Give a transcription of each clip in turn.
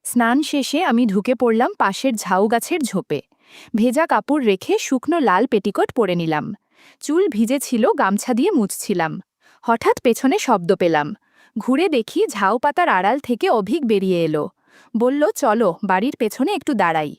স্নান শেষে আমি ঢুকে পড়লাম পাশের ঝাউ গাছের ঝোপে। ভেজা কাপড় রেখে শুকনো লাল পেটিকোট পরে নিলাম। চুল ভিজে ছিল, গামছা দিয়ে মুছছিলাম। হঠাৎ পেছনে শব্দ পেলাম। ঘুরে দেখি ঝাউ পাতার আড়াল থেকে অভিক বেরিয়ে এলো। বলল, চলো বাড়ির পেছনে একটু দাঁড়াই।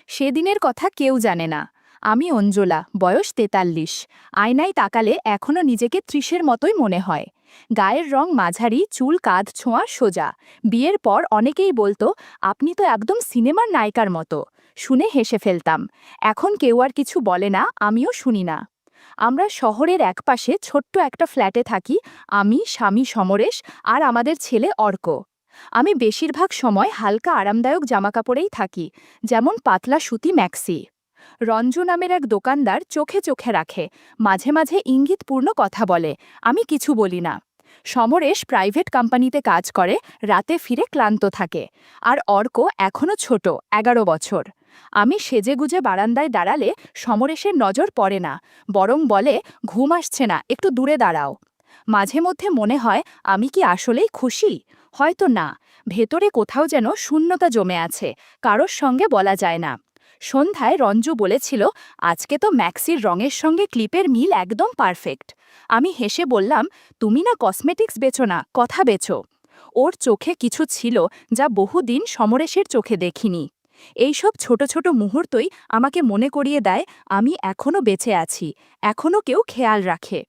সেদিনের কথা কেউ জানে না। আমি অঞ্জলা, বয়স ৪৩। আয়নায় তাকালে এখনও নিজেকে ৩০-এর মতোই মনে হয়। গায়ের রং মাঝারি, চুল কাঁধ ছোঁয়া সোজা। বিয়ের পর অনেকেই বলতো, আপনি তো একদম সিনেমার নায়িকার মতো। শুনে হেসে ফেলতাম। এখন কেউ আর কিছু বলে না, আমিও শুনি না। আমরা শহরের একপাশে ছোট্ট একটা ফ্ল্যাটে থাকি। আমি, স্বামী সমরেশ আর আমাদের ছেলে অর্ক। আমি বেশিরভাগ সময় হালকা আরামদায়ক জামাকাপড়েই থাকি, যেমন পাতলা সুতি ম্যাক্সি। রঞ্জু নামের এক দোকানদার চোখে চোখে রাখে, মাঝে মাঝে ইঙ্গিতপূর্ণ কথা বলে। আমি কিছু বলি না। সমরেশ প্রাইভেট কোম্পানিতে কাজ করে, রাতে ফিরে ক্লান্ত থাকে। আর অর্ক এখনও ছোট, ১১ বছর। আমি সেজেগুজে বারান্দায় দাঁড়ালে সমরেশের নজর পড়ে না, বরং বলে, ঘুম আসছে না, একটু দূরে দাঁড়াও। মাঝে মধ্যে মনে হয়, আমি কি আসলেই খুশি? হয়তো না। ভেতরে কোথাও যেন শূন্যতা জমে আছে, কারোর সঙ্গে বলা যায় না। সন্ধ্যায় রঞ্জু বলেছিল, আজকে তো ম্যাক্সির রঙের সঙ্গে ক্লিপের মিল একদম পারফেক্ট। আমি হেসে বললাম, তুমি না কসমেটিক্স বেচো না, কথা বেচো। ওর চোখে কিছু ছিল যা বহুদিন সমরেশের চোখে দেখিনি। এইসব ছোট ছোট মুহূর্তই আমাকে মনে করিয়ে দেয়, আমি এখনও বেঁচে আছি, এখনও কেউ খেয়াল রাখে।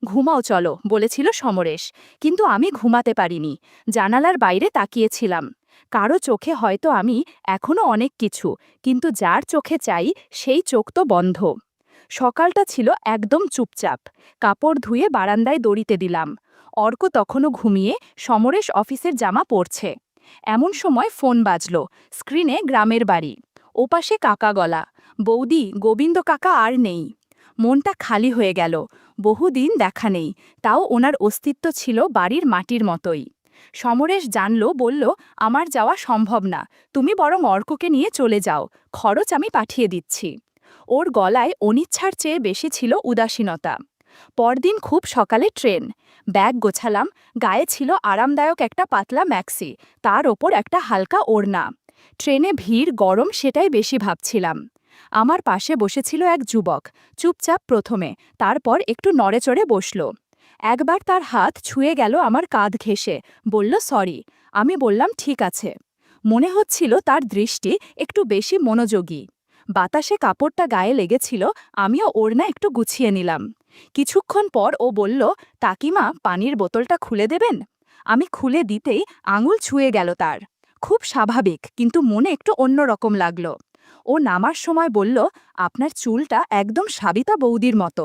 ঘুমাও চলো, বলেছিল সমরেশ, কিন্তু আমি ঘুমাতে পারিনি। জানালার বাইরে তাকিয়েছিলাম। কারো চোখে হয়তো আমি এখনও অনেক কিছু, কিন্তু যার চোখে চাই সেই চোখ তো বন্ধ। সকালটা ছিল একদম চুপচাপ। কাপড় ধুয়ে বারান্দায় দড়িতে দিলাম। অর্ক তখনও ঘুমিয়ে, সমরেশ অফিসের জামা পরছে। এমন সময় ফোন বাজল। স্ক্রিনে গ্রামের বাড়ি। ওপাশে কাকা গলা, বৌদি, গোবিন্দ কাকা আর নেই। মনটা খালি হয়ে গেল। বহুদিন দেখা নেই, তাও ওনার অস্তিত্ব ছিল বাড়ির মাটির মতোই। সমরেশ জানল, বলল, আমার যাওয়া সম্ভব না, তুমি বরং অর্ককে নিয়ে চলে যাও, খরচ আমি পাঠিয়ে দিচ্ছি। ওর গলায় অনিচ্ছার চেয়ে বেশি ছিল উদাসীনতা। পরদিন খুব সকালে ট্রেন। ব্যাগ গোছালাম। গায়ে ছিল আরামদায়ক একটা পাতলা ম্যাক্সি, তার ওপর একটা হালকা ওড়না। ট্রেনে ভিড়, গরম, সেটাই বেশি ভাবছিলাম। আমার পাশে বসেছিল এক যুবক, চুপচাপ প্রথমে, তারপর একটু নড়েচড়ে বসল। একবার তার হাত ছুঁয়ে গেল আমার কাঁধ ঘেঁষে, বলল, সরি। আমি বললাম, ঠিক আছে। মনে হচ্ছিল তার দৃষ্টি একটু বেশি মনোযোগী। বাতাসে কাপড়টা গায়ে লেগেছিল, আমিও ওড়না একটু গুছিয়ে নিলাম। কিছুক্ষণ পর ও বলল, কাকিমা, পানির বোতলটা খুলে দেবেন? আমি খুলে দিতেই আঙুল ছুঁয়ে গেল তার। খুব স্বাভাবিক, কিন্তু মনে একটু অন্যরকম লাগল। ও নামার সময় বলল, আপনার চুলটা একদম সাবিতা বৌদির মতো।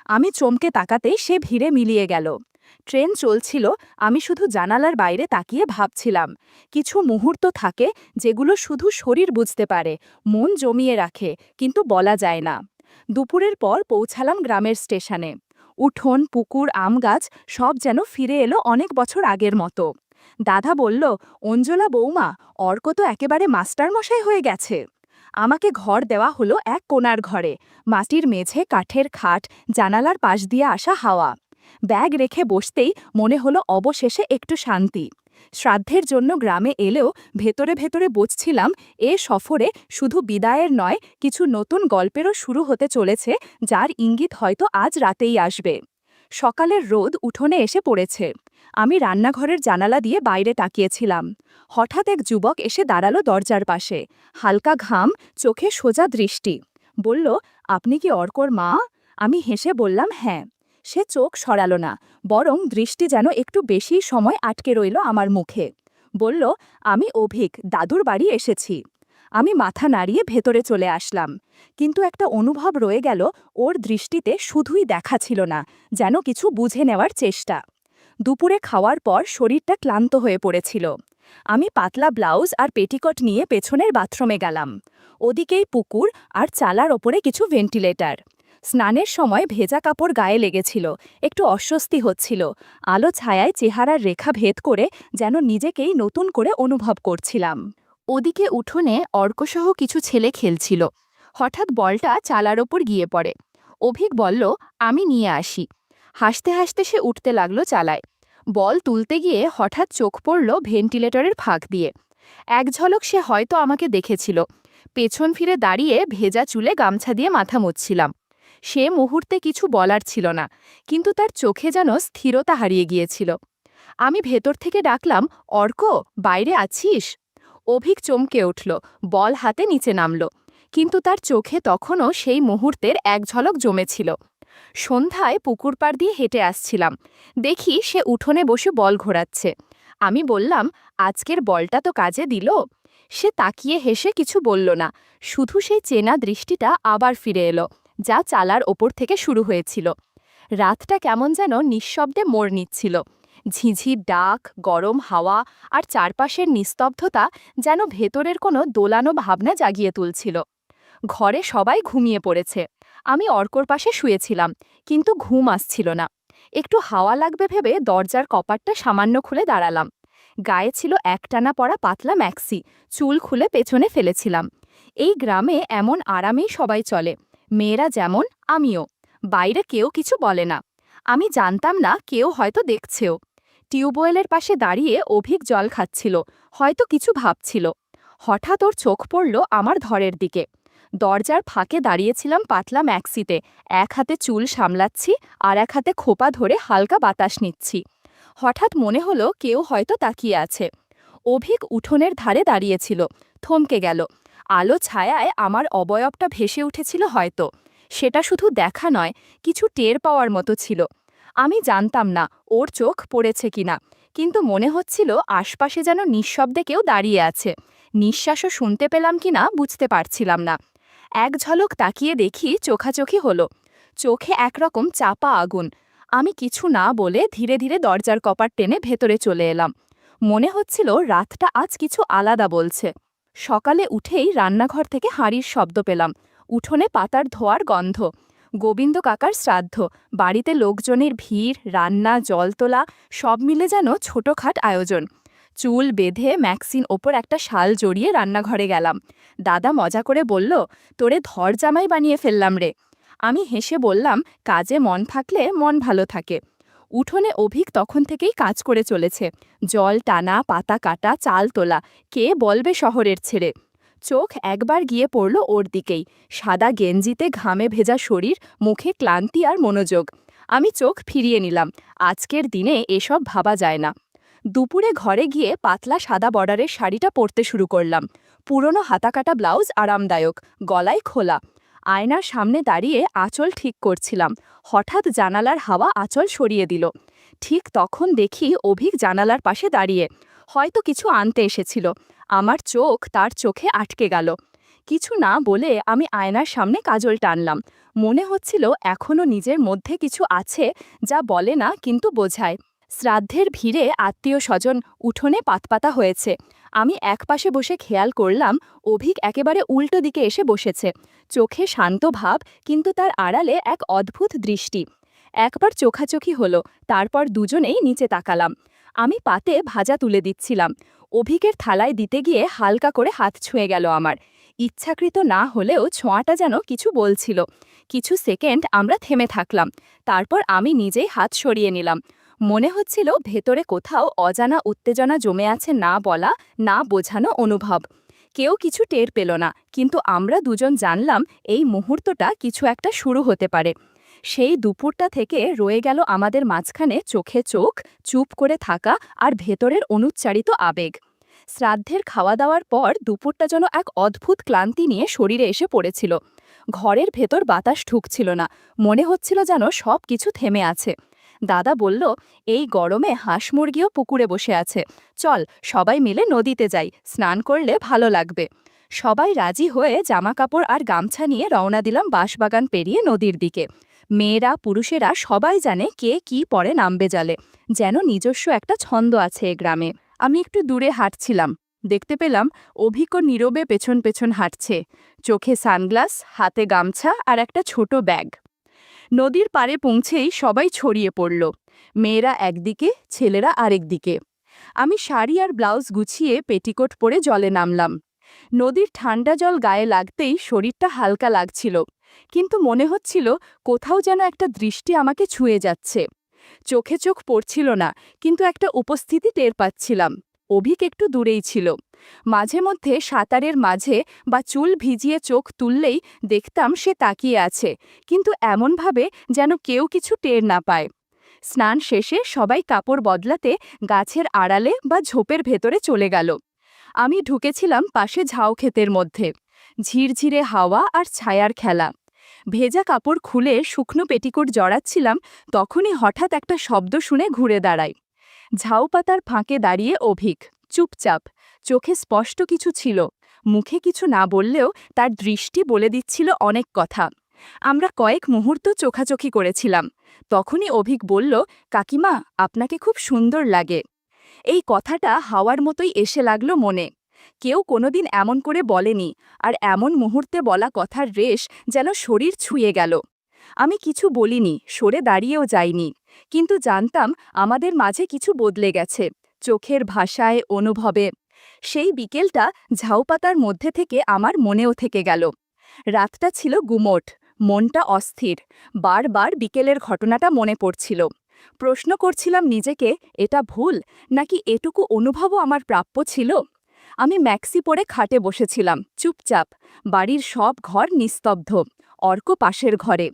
আমি চমকে তাকাতেই সে ভিড়ে মিলিয়ে গেল। ট্রেন চলছিল, আমি শুধু জানালার বাইরে তাকিয়ে ভাবছিলাম। কিছু মুহূর্ত থাকে যেগুলো শুধু শরীর বুঝতে পারে, মন জমিয়ে রাখে, কিন্তু বলা যায় না। দুপুরের পর পৌঁছালাম গ্রামের স্টেশনে। উঠোন, পুকুর, আম গাছ সব যেন ফিরে এলো অনেক বছর আগের মতো। দাদা বলল, অঞ্জলা বৌমা, অর্ক তো একেবারে মাস্টারমশাই হয়ে গেছে। আমাকে ঘর দেওয়া হলো এক কোণার ঘরে। মাটির মেঝে, কাঠের খাট, জানালার পাশ দিয়ে আসা হাওয়া। ব্যাগ রেখে বসতেই মনে হলো অবশেষে একটু শান্তি। শ্রাদ্ধের জন্য গ্রামে এলেও ভেতরে ভেতরে বুঝছিলাম, এ সফরে শুধু বিদায়ের নয়, কিছু নতুন গল্পেরও শুরু হতে চলেছে, যার ইঙ্গিত হয়তো আজ রাতেই আসবে। সকালের রোদ উঠোনে এসে পড়েছে। আমি রান্নাঘরের জানালা দিয়ে বাইরে তাকিয়েছিলাম। হঠাৎ এক যুবক এসে দাঁড়ালো দরজার পাশে। হালকা ঘাম, চোখে সোজা দৃষ্টি। বলল, আপনি কি অর্কর মা? আমি হেসে বললাম, হ্যাঁ। সে চোখ সরালো না, বরং দৃষ্টি যেন একটু বেশি সময় আটকে রইল আমার মুখে। বলল, আমি অভিক, দাদুর বাড়ি এসেছি। আমি মাথা নাড়িয়ে ভেতরে চলে আসলাম। কিন্তু একটা অনুভব রয়ে গেল, ওর দৃষ্টিতে শুধুই দেখা ছিল না, যেন কিছু বুঝে নেওয়ার চেষ্টা। দুপুরে খাওয়ার পর শরীরটা ক্লান্ত হয়ে পড়েছিল। আমি পাতলা ব্লাউজ আর পেটিকট নিয়ে পেছনের বাথরুমে গেলাম। ওদিকেই পুকুর, আর চালার ওপরে কিছু ভেন্টিলেটর। স্নানের সময় ভেজা কাপড় গায়ে লেগেছিল, একটু অস্বস্তি হচ্ছিল। আলো ছায়ায় চেহারার রেখা ভেদ করে যেন নিজেকেই নতুন করে অনুভব করছিলাম। ওদিকে উঠোনে অর্কসহ কিছু ছেলে খেলছিল। হঠাৎ বলটা চালার ওপর গিয়ে পড়ে। অভিক বলল, আমি নিয়ে আসি। হাসতে হাসতে সে উঠতে লাগলো চালায়। বল তুলতে গিয়ে হঠাৎ চোখ পড়ল ভেন্টিলেটরের ফাঁক দিয়ে। এক ঝলক সে হয়তো আমাকে দেখেছিল। পেছন ফিরে দাঁড়িয়ে ভেজা চুলে গামছা দিয়ে মাথা মুছছিলাম। সে মুহূর্তে কিছু বলার ছিল না, কিন্তু তার চোখে যেন স্থিরতা হারিয়ে গিয়েছিল। আমি ভেতর থেকে ডাকলাম, অর্ক, বাইরে আছিস? অভিক চমকে উঠল, বল হাতে নিচে নামল। কিন্তু তার চোখে তখনও সেই মুহূর্তের এক ঝলক জমেছিল। সন্ধ্যায় পুকুর পাড় দিয়ে হেঁটে আসছিলাম, দেখি সে উঠোনে বসে বল ঘোরাচ্ছে। আমি বললাম, আজকের বলটা তো কাজে দিল? সে তাকিয়ে হেসে কিছু বলল না, শুধু সেই চেনা দৃষ্টিটা আবার ফিরে এলো, যা চালার ওপর থেকে শুরু হয়েছিল। রাতটা কেমন যেন নিঃশব্দে মোড় নিচ্ছিল। ঝিঝির ডাক, গরম হাওয়া আর চারপাশের নিস্তব্ধতা যেন ভেতরের কোনো দোলানো ভাবনা জাগিয়ে তুলছিল। ঘরে সবাই ঘুমিয়ে পড়েছে। আমি অর্কর পাশে শুয়েছিলাম, কিন্তু ঘুম আসছিল না। একটু হাওয়া লাগবে ভেবে দরজার কপাটটা সামান্য খুলে দাঁড়ালাম। গায়ে ছিল একটানা পরা পাতলা ম্যাক্সি, চুল খুলে পেছনে ফেলেছিলাম। এই গ্রামে এমন আরামেই সবাই চলে, মেয়েরা যেমন, আমিও। বাইরে কেউ কিছু বলে না। আমি জানতাম না কেউ হয়তো দেখছেও। টিউবওয়েলের পাশে দাঁড়িয়ে অভিক জল খাচ্ছিল, হয়তো কিছু ভাবছিল। হঠাৎ ওর চোখ পড়ল আমার ধরের দিকে। দরজার ফাঁকে দাঁড়িয়েছিলাম পাতলা ম্যাক্সিতে, এক হাতে চুল সামলাচ্ছি আর এক হাতে খোপা ধরে হালকা বাতাস নিচ্ছি। হঠাৎ মনে হলো কেউ হয়তো তাকিয়ে আছে। অভিক উঠোনের ধারে দাঁড়িয়েছিল, থমকে গেল। আলো ছায়ায় আমার অবয়বটা ভেসে উঠেছিল হয়তো। সেটা শুধু দেখা নয়, কিছু টের পাওয়ার মতো ছিল। আমি জানতাম না ওর চোখ পড়েছে কিনা, কিন্তু মনে হচ্ছিল আশপাশে যেন নিঃশব্দে কেউ দাঁড়িয়ে আছে। নিঃশ্বাসও শুনতে পেলাম কিনা বুঝতে পারছিলাম না। এক ঝলক তাকিয়ে দেখি চোখাচোখি হলো। চোখে একরকম চাপা আগুন। আমি কিছু না বলে ধীরে ধীরে দরজার কপাট টেনে ভেতরে চলে এলাম। মনে হচ্ছিল রাতটা আজ কিছু আলাদা বলছে। সকালে উঠেই রান্নাঘর থেকে হাঁড়ির শব্দ পেলাম, উঠোনে পাতার ধোয়ার গন্ধ। গোবিন্দ কাকার শ্রাদ্ধ, বাড়িতে লোকজনের ভিড়, রান্না, জল তোলা, সব মিলে যেন ছোটখাট আয়োজন। চুল বেঁধে ম্যাক্সিন ওপর একটা শাল জড়িয়ে রান্নাঘরে গেলাম। দাদা মজা করে বলল, তোরে ধর জামাই বানিয়ে ফেললাম রে। আমি হেসে বললাম, কাজে মন থাকলে মন ভালো থাকে। উঠোনে অভিক তখন থেকেই কাজ করে চলেছে, জল টানা, পাতা কাটা, চাল তোলা। কে বলবে শহরের ছেড়ে? চোখ একবার গিয়ে পড়ল ওর দিকেই, সাদা গেঞ্জিতে ঘামে ভেজা শরীর, মুখে ক্লান্তি আর মনোযোগ। আমি চোখ ফিরিয়ে নিলাম। আজকের দিনে এসব ভাবা যায় না। দুপুরে ঘরে গিয়ে পাতলা সাদা বর্ডারের শাড়িটা পরতে শুরু করলাম। পুরনো হাতাকাটা ব্লাউজ আরামদায়ক, গলায় খোলা। আয়নার সামনে দাঁড়িয়ে আঁচল ঠিক করছিলাম। হঠাৎ জানালার হাওয়া আঁচল সরিয়ে দিল। ঠিক তখন দেখি অভিক জানালার পাশে দাঁড়িয়ে, হয়তো কিছু আনতে এসেছিল। আমার চোখ তার চোখে আটকে গেল। কিছু না বলে আমি আয়নার সামনে কাজল টানলাম। মনে হচ্ছিল এখনো নিজের মধ্যে কিছু আছে, যা বলে না কিন্তু বোঝায়। শ্রাদ্ধের ভিড়ে আত্মীয় স্বজন উঠোনে পাতপাতা হয়েছে। আমি একপাশে বসে খেয়াল করলাম অভিক একেবারে উল্টো দিকে এসে বসেছে। চোখে শান্ত ভাব, কিন্তু তার আড়ালে এক অদ্ভুত দৃষ্টি। একবার চোখাচোখি হলো, তারপর দুজনেই নিচে তাকালাম। আমি পাতে ভাজা তুলে দিচ্ছিলাম। অভিকের থালায় দিতে গিয়ে হালকা করে হাত ছুঁয়ে গেল আমার। ইচ্ছাকৃত না হলেও ছোঁয়াটা যেন কিছু বলছিল। কিছু সেকেন্ড আমরা থেমে থাকলাম, তারপর আমি নিজেই হাত সরিয়ে নিলাম। মনে হচ্ছিল ভেতরে কোথাও অজানা উত্তেজনা জমে আছে, না বলা, না বোঝানো অনুভব। কেউ কিছু টের পেল না, কিন্তু আমরা দুজন জানলাম এই মুহূর্তটা কিছু একটা শুরু হতে পারে। সেই দুপুরটা থেকে রয়ে গেল আমাদের মাঝখানে চোখে চোখ, চুপ করে থাকা আর ভেতরের অনুচ্চারিত আবেগ। শ্রাদ্ধের খাওয়া দাওয়ার পর দুপুরটা যেন এক অদ্ভুত ক্লান্তি নিয়ে শরীরে এসে পড়েছিল। ঘরের ভেতর বাতাস ঢুকছিল না, মনে হচ্ছিল যেন সব কিছু থেমে আছে। দাদা বলল, এই গরমে হাঁস মুরগিও পুকুরে বসে আছে, চল সবাই মিলে নদীতে যাই, স্নান করলে ভালো লাগবে। সবাই রাজি হয়ে জামাকাপড় আর গামছা নিয়ে রওনা দিলাম বাঁশবাগান পেরিয়ে নদীর দিকে। মেয়েরা, পুরুষেরা সবাই জানে কে কি পরে নামবে জালে, যেন নিজস্ব একটা ছন্দ আছে এ গ্রামে। আমি একটু দূরে হাঁটছিলাম, দেখতে পেলাম অভিক নীরবে পেছন পেছন হাঁটছে, চোখে সানগ্লাস, হাতে গামছা আর একটা ছোট ব্যাগ। নদীর পাড়ে পৌঁছেই সবাই ছড়িয়ে পড়ল, মেয়েরা একদিকে, ছেলেরা আরেক দিকে। আমি শাড়ি আর ব্লাউজ গুছিয়ে পেটিকোট পরে জলে নামলাম। নদীর ঠান্ডা জল গায়ে লাগতেই শরীরটা হালকা লাগছিল, কিন্তু মনে হচ্ছিল কোথাও যেন একটা দৃষ্টি আমাকে ছুঁয়ে যাচ্ছে। চোখে চোখ পড়ছিল না, কিন্তু একটা উপস্থিতি টের পাচ্ছিলাম। অভিক একটু দূরেই ছিল। মাঝে মধ্যে সাঁতারের মাঝে বা চুল ভিজিয়ে চোখ তুললেই দেখতাম সে তাকিয়ে আছে, কিন্তু এমনভাবে যেন কেউ কিছু টের না পায়। স্নান শেষে সবাই কাপড় বদলাতে গাছের আড়ালে বা ঝোপের ভেতরে চলে গেল। আমি ঢুকেছিলাম পাশে ঝাউ ক্ষেতের মধ্যে। ঝিরঝিরে হাওয়া আর ছায়ার খেলা। ভেজা কাপড় খুলে শুকনো পেটিকোট জড়াচ্ছিলাম, তখনই হঠাৎ একটা শব্দ শুনে ঘুরে দাঁড়াই। ঝাউ পাতার ফাঁকে দাঁড়িয়ে অভিক, চুপচাপ। চোখে স্পষ্ট কিছু ছিল, মুখে কিছু না বললেও তার দৃষ্টি বলে দিচ্ছিল অনেক কথা। আমরা কয়েক মুহূর্ত চোখাচোখি করেছিলাম। তখনই অভিক বলল, কাকিমা, আপনাকে খুব সুন্দর লাগে। এই কথাটা হাওয়ার মতোই এসে লাগলো মনে। কেউ কোনোদিন এমন করে বলেনি, আর এমন মুহূর্তে বলা কথার রেশ যেন শরীর ছুঁয়ে গেল। আমি কিছু বলিনি, সরে দাঁড়িয়েও যাইনি, কিন্তু জানতাম আমাদের মাঝে কিছু বদলে গেছে, চোখের ভাষায়, অনুভবে। সেই বিকেলটা ঝাউপাতার মধ্যে থেকে আমার মনেও থেকে গেল। রাতটা ছিল গুমোট, মনটা অস্থির। বারবার বিকেলের ঘটনাটা মনে পড়ছিল। প্রশ্ন করছিলাম নিজেকে, এটা ভুল, নাকি এটুকু অনুভবও আমার প্রাপ্য ছিল? আমি ম্যাক্সি পরে খাটে বসেছিলাম, চুপচাপ। বাড়ির সব ঘর নিস্তব্ধ। অর্ক পাশের ঘরে।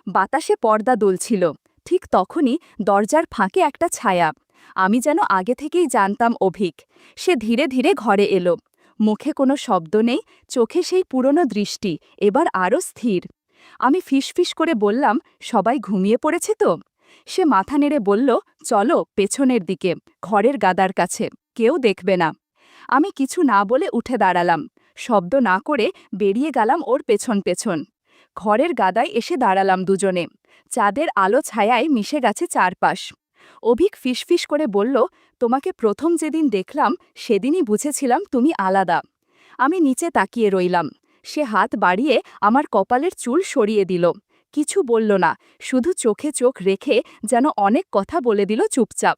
বাতাসে পর্দা দুলছিল। ঠিক তখনই দরজার ফাঁকে একটা ছায়া। আমি যেন আগে থেকেই জানতাম অভিক। সে ধীরে ধীরে ঘরে এলো। মুখে কোনো শব্দ নেই, চোখে সেই পুরনো দৃষ্টি, এবার আরও স্থির। আমি ফিসফিস করে বললাম, সবাই ঘুমিয়ে পড়েছে তো? সে মাথা নেড়ে বলল, চলো পেছনের দিকে, ঘরের গাদার কাছে, কেউ দেখবে না। আমি কিছু না বলে উঠে দাঁড়ালাম। শব্দ না করে বেরিয়ে গেলাম ওর পেছন পেছন। ঘরের গাদায় এসে দাঁড়ালাম দুজনে। চাঁদের আলো ছায়ায় মিশে গেছে চারপাশ। অভিক ফিসফিস করে বলল, তোমাকে প্রথম যেদিন দেখলাম সেদিনই বুঝেছিলাম তুমি আলাদা। আমি নিচে তাকিয়ে রইলাম। সে হাত বাড়িয়ে আমার কপালের চুল সরিয়ে দিল। কিছু বলল না, শুধু চোখে চোখ রেখে যেন অনেক কথা বলে দিল চুপচাপ।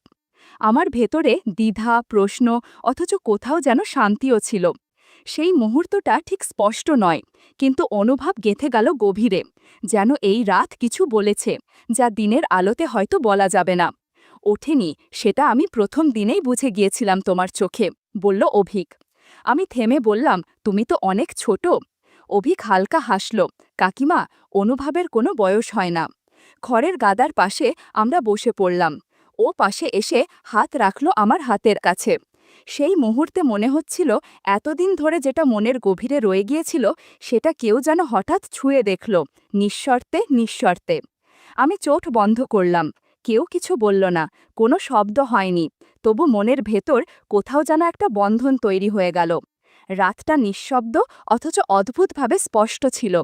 আমার ভেতরে দ্বিধা, প্রশ্ন, অথচ কোথাও যেন শান্তিও ছিল। সেই মুহূর্তটা ঠিক স্পষ্ট নয়, কিন্তু অনুভব গেঁথে গেল গভীরে, যেন এই রাত কিছু বলেছে, যা দিনের আলোতে হয়তো বলা যাবে না। ওঠেনি, সেটা আমি প্রথম দিনেই বুঝে গিয়েছিলাম তোমার চোখে, বলল অভিক। আমি থেমে বললাম, তুমি তো অনেক ছোট। অভিক হালকা হাসল, কাকিমা, অনুভবের কোনো বয়স হয় না। ঘরের গাদার পাশে আমরা বসে পড়লাম। ও পাশে এসে হাত রাখল আমার হাতের কাছে। সেই মুহূর্তে মনে হচ্ছিল এতদিন ধরে যেটা মনের গভীরে রয়ে গিয়েছিল, সেটা কেউ যেন হঠাৎ ছুঁয়ে দেখল, নিঃশর্তে নিঃশর্তে। আমি চোখ বন্ধ করলাম। কেউ কিছু বলল না, কোনো শব্দ হয়নি, তবু মনের ভেতর কোথাও যেন একটা বন্ধন তৈরি হয়ে গেল। রাতটা নিঃশব্দ, অথচ অদ্ভুতভাবে স্পষ্ট ছিল।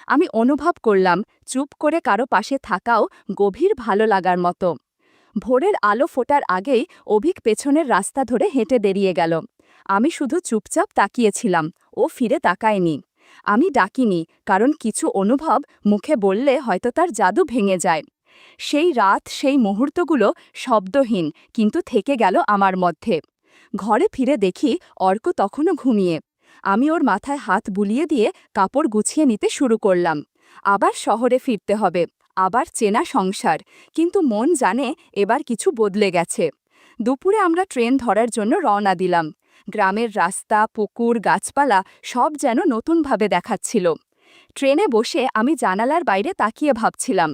আমি অনুভব করলাম চুপ করে কারো পাশে থাকাও গভীর ভালো লাগার মতো। ভোরের আলো ফোটার আগেই অভিক পেছনের রাস্তা ধরে হেঁটে বেরিয়ে গেল। আমি শুধু চুপচাপ তাকিয়েছিলাম, ও ফিরে তাকায়নি। আমি ডাকিনি, কারণ কিছু অনুভব মুখে বললে হয়তো তার জাদু ভেঙে যায়। সেই রাত, সেই মুহূর্তগুলো শব্দহীন, কিন্তু থেকে গেল আমার মধ্যে। ঘরে ফিরে দেখি অর্ক তখনও ঘুমিয়ে। আমি ওর মাথায় হাত বুলিয়ে দিয়ে কাপড় গুছিয়ে নিতে শুরু করলাম। আবার শহরে ফিরতে হবে, আবার চেনা সংসার, কিন্তু মন জানে এবার কিছু বদলে গেছে। দুপুরে আমরা ট্রেন ধরার জন্য রওনা দিলাম। গ্রামের রাস্তা, পুকুর, গাছপালা সব যেন নতুনভাবে দেখাচ্ছিল। ট্রেনে বসে আমি জানালার বাইরে তাকিয়ে ভাবছিলাম,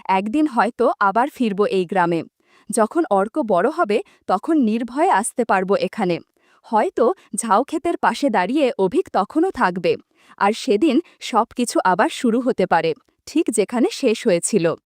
একদিন হয়তো আবার ফিরব এই গ্রামে। যখন অর্ক বড় হবে, তখন নির্ভয়ে আসতে পারব এখানে। হয়তো ঝাউক্ষেতের পাশে দাঁড়িয়ে অভিক তখনও থাকবে। আর সেদিন সবকিছু আবার শুরু হতে পারে, ঠিক যেখানে শেষ হয়েছিল।